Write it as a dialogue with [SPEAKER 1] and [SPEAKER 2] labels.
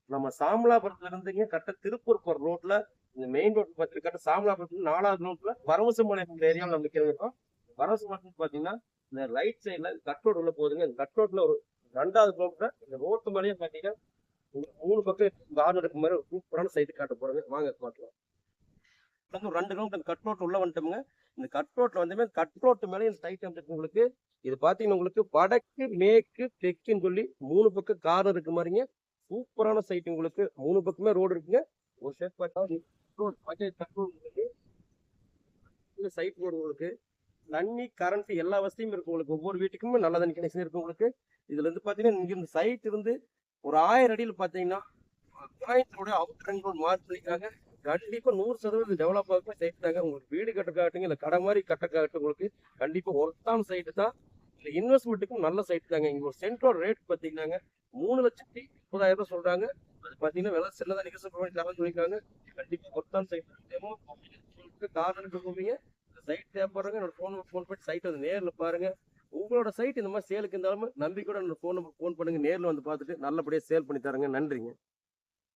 [SPEAKER 1] நம்ம சாமலாபுரத்துல இருந்துங்க கரெக்டா திருப்பூர் போற ரோட்ல இந்த மெயின் ரோட் பார்த்து கரெக்டா சாமலாபுரத்துல 4வது ரோட்ல வரவசமலை ஏரியாவில் நம்ம நிக்கிறோம். வரவசமலை பாத்தீங்கன்னா இந்த ரைட் சைட்ல கட் ரோடு உள்ள போகுதுங்க. இந்த கட் ரோட்ல ஒரு 2வது கிலோமீட்டர் இந்த ரோட்டு மேலேயே பாத்தீங்கன்னா 3 பக்கம் கார்டன் எடுக்கும் மாதிரி ஒரு சூப்பரான சைட்டு காட்ட போறாங்க. வாங்க காட்டலாம். 2 கிலோமீட்டர் கட் ரோட் உள்ள வந்துட்டோம்ங்க. இந்த கட் ரோட்ல வந்து கட் ரோட்டு மேலே இந்த சைட் வந்துருக்கு உங்களுக்கு. இது பாத்தீங்கன்னா உங்களுக்கு வடக்கு மேற்கு தெற்குன்னு சொல்லி 3 பக்கம் கார்டன் இருக்கு மாதிரிங்க. சூப்பரான சைட் உங்களுக்கு. 3 பக்கமே ரோடு இருக்குங்க. ஒரு சைட் சைட் ரோடு உங்களுக்கு. தண்ணி கரண்ட் எல்லா வசதியும் இருக்கு உங்களுக்கு. ஒவ்வொரு வீட்டுக்குமே நல்ல தண்ணி கனெக்ஷன் இருக்கு உங்களுக்கு. இதுல இருந்து பாத்தீங்கன்னா இங்க இந்த சைட் இருந்து ஒரு 1000 அடியில் பாத்தீங்கன்னா கோயம்புத்தூரோட அவுட் ரிங் ரோடு மாற்றிருக்காங்க. கண்டிப்பா 100% டெவலப் ஆகும் சைட் தாங்க. உங்களுக்கு வீடு கட்ட காட்டுங்க இல்ல கடை மாதிரி கட்ட காட்டு உங்களுக்கு கண்டிப்பா ஒர்த்தான சைட்டு தான். இந்த இன்வெஸ்ட்மெண்ட்டுக்கும் நல்ல சைட் தாங்க. இங்க ஒரு சென்டோட ரேட் பாத்தீங்கன்னாங்க 3,30,000 சொல்றாங்க. அது பாத்தீங்கன்னா விலை செல்லதான் நீங்க சொல்லிருக்காங்க. கண்டிப்பா ஒர்த்தான சைட். கார்டனுக்கு போவீங்க சைட் தேவைப்படுறாங்க. என்னோட ஃபோன் பண்ணி சைட் வந்து நேர்ல பாருங்க. உங்களோட சைட் இந்த மாதிரி சேலுக்கு இருந்தாலும் நம்பிக்கையோட என்னோட ஃபோன் பண்ணுங்க. நேர்ல வந்து பார்த்துட்டு நல்லபடியா சேல் பண்ணி தரேங்க. நன்றிங்க.